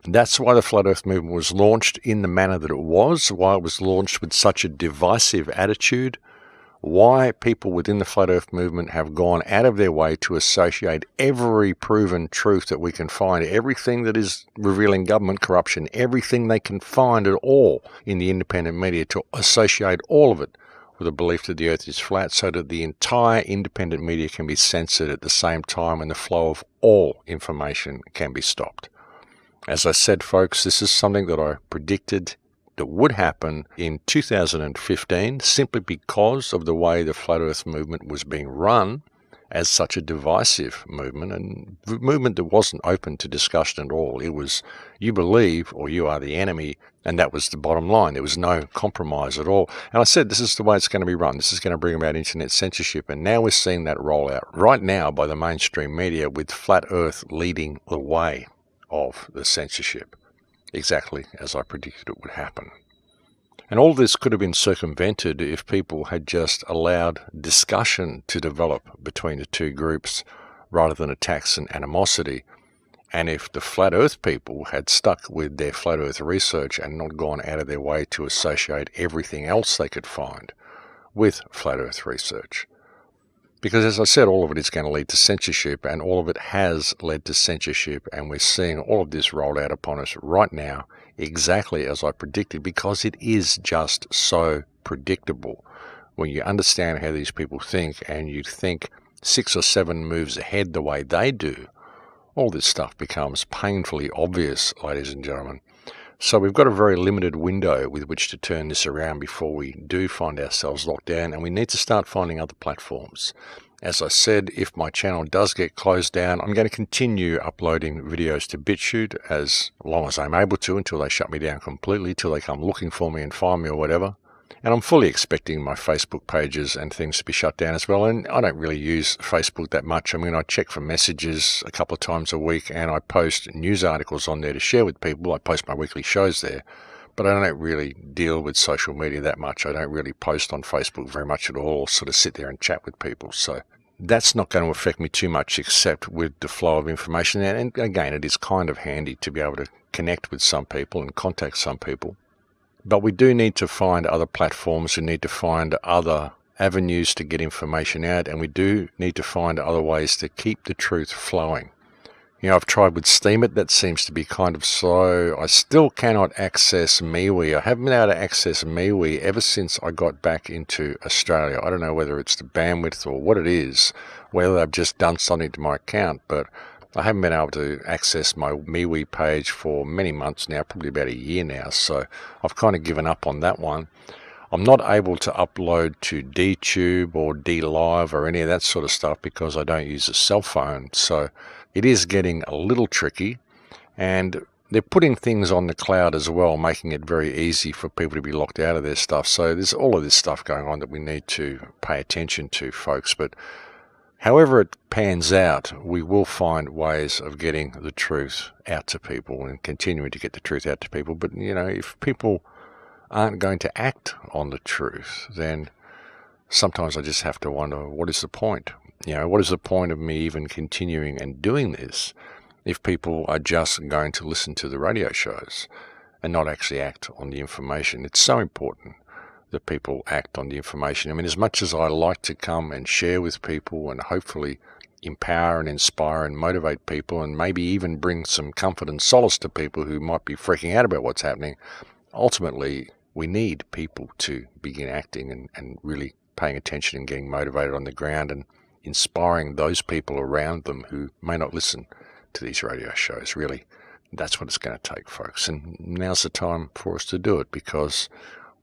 And that's why the Flat Earth movement was launched in the manner that it was, why it was launched with such a divisive attitude, why people within the Flat Earth movement have gone out of their way to associate every proven truth that we can find, everything that is revealing government corruption, everything they can find at all in the independent media, to associate all of it with a belief that the earth is flat, so that the entire independent media can be censored at the same time and the flow of all information can be stopped. As I said, folks, this is something that I predicted that would happen in 2015, simply because of the way the Flat Earth movement was being run as such a divisive movement, and a movement that wasn't open to discussion at all. It was, you believe or you are the enemy, and that was the bottom line. There was no compromise at all. And I said, this is the way it's going to be run. This is going to bring about internet censorship, and now we're seeing that roll out right now by the mainstream media, with Flat Earth leading the way of the censorship, exactly as I predicted it would happen. And all this could have been circumvented if people had just allowed discussion to develop between the two groups rather than attacks and animosity. And if the Flat Earth people had stuck with their Flat Earth research and not gone out of their way to associate everything else they could find with Flat Earth research. Because, as I said, all of it is going to lead to censorship, and all of it has led to censorship, and we're seeing all of this rolled out upon us right now, exactly as I predicted, because it is just so predictable. When you understand how these people think, and you think 6 or 7 moves ahead the way they do, all this stuff becomes painfully obvious, ladies and gentlemen. So we've got a very limited window with which to turn this around before we do find ourselves locked down, and we need to start finding other platforms. As I said, if my channel does get closed down, I'm going to continue uploading videos to BitChute as long as I'm able to, until they shut me down completely, till they come looking for me and find me or whatever. And I'm fully expecting my Facebook pages and things to be shut down as well. And I don't really use Facebook that much. I mean, I check for messages a couple of times a week, and I post news articles on there to share with people. I post my weekly shows there. But I don't really deal with social media that much. I don't really post on Facebook very much at all, sort of sit there and chat with people. So that's not going to affect me too much, except with the flow of information. And again, it is kind of handy to be able to connect with some people and contact some people. But we do need to find other platforms. We need to find other avenues to get information out. And we do need to find other ways to keep the truth flowing. You know, I've tried with Steemit. That seems to be kind of slow. I still cannot access MeWe. I haven't been able to access MeWe ever since I got back into Australia. I don't know whether it's the bandwidth or what it is, whether they've just done something to my account, but I haven't been able to access my MeWe page for many months now, probably about a year now, so I've kind of given up on that one. I'm not able to upload to DTube or DLive or any of that sort of stuff because I don't use a cell phone, so it is getting a little tricky, and they're putting things on the cloud as well, making it very easy for people to be locked out of their stuff. So there's all of this stuff going on that we need to pay attention to, folks. But however it pans out, we will find ways of getting the truth out to people and continuing to get the truth out to people. But, you know, if people aren't going to act on the truth, then sometimes I just have to wonder, what is the point? You know, what is the point of me even continuing and doing this if people are just going to listen to the radio shows and not actually act on the information? It's so important that people act on the information. I mean, as much as I like to come and share with people and hopefully empower and inspire and motivate people and maybe even bring some comfort and solace to people who might be freaking out about what's happening, ultimately we need people to begin acting and really paying attention and getting motivated on the ground and inspiring those people around them who may not listen to these radio shows. Really, that's what it's going to take, folks. And now's the time for us to do it because,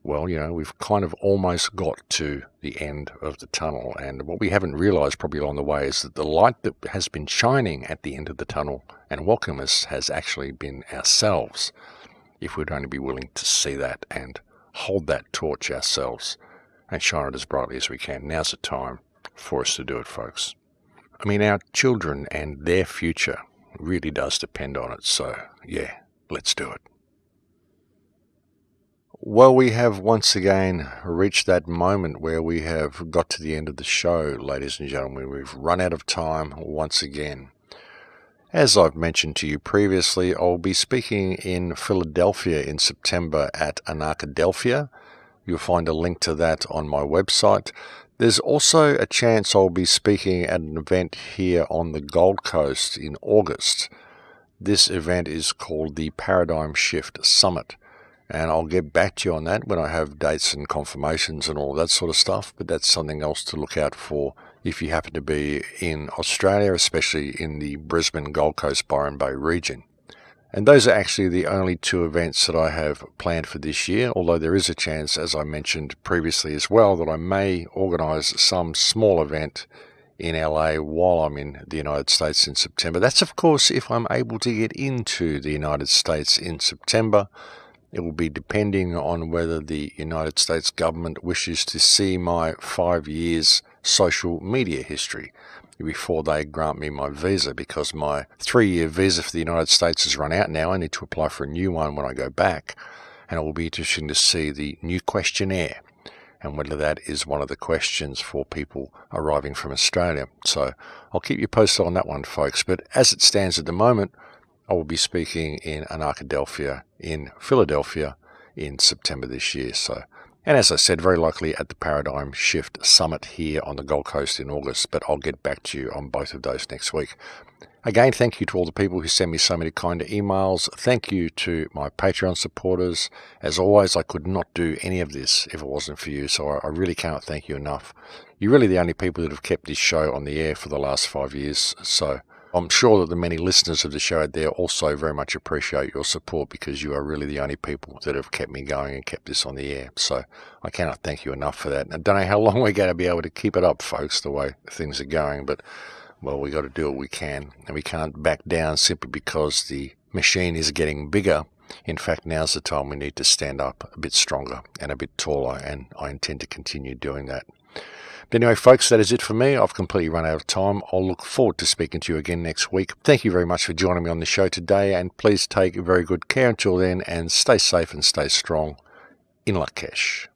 well, you know, we've kind of almost got to the end of the tunnel. And what we haven't realized probably along the way is that the light that has been shining at the end of the tunnel and welcome us has actually been ourselves, if we'd only be willing to see that and hold that torch ourselves and shine it as brightly as we can. Now's the time for us to do it, folks. I mean, our children and their future really does depend on it. So, yeah, let's do it. Well, we have once again reached that moment where we have got to the end of the show, ladies and gentlemen. We've run out of time once again. As I've mentioned to you previously, I'll be speaking in Philadelphia in September at Anarchadelphia. You'll find a link to that on my website. There's also a chance I'll be speaking at an event here on the Gold Coast in August. This event is called the Paradigm Shift Summit, and I'll get back to you on that when I have dates and confirmations and all that sort of stuff, but that's something else to look out for if you happen to be in Australia, especially in the Brisbane, Gold Coast, Byron Bay region. And those are actually the only two events that I have planned for this year, although there is a chance, as I mentioned previously as well, that I may organise some small event in LA while I'm in the United States in September. That's, of course, if I'm able to get into the United States in September. It will be depending on whether the United States government wishes to see my 5 years social media history before they grant me my visa, because my 3-year visa for the United States has run out now. I need to apply for a new one when I go back, and it will be interesting to see the new questionnaire and whether that is one of the questions for people arriving from Australia. So I'll keep you posted on that one, folks. But as it stands at the moment, I will be speaking in Anarchadelphia in Philadelphia in September this year. And as I said, very likely at the Paradigm Shift Summit here on the Gold Coast in August, but I'll get back to you on both of those next week. Again, thank you to all the people who send me so many kind emails. Thank you to my Patreon supporters. As always, I could not do any of this if it wasn't for you, so I really cannot thank you enough. You're really the only people that have kept this show on the air for the last 5 years, so I'm sure that the many listeners of the show out there also very much appreciate your support, because you are really the only people that have kept me going and kept this on the air. So I cannot thank you enough for that. I don't know how long we're going to be able to keep it up, folks, the way things are going, but well, we got to do what we can, and we can't back down simply because the machine is getting bigger. In fact, now's the time we need to stand up a bit stronger and a bit taller, and I intend to continue doing that. But anyway, folks, that is it for me. I've completely run out of time. I'll look forward to speaking to you again next week. Thank you very much for joining me on the show today, and please take very good care until then, and stay safe and stay strong. In luck, cash.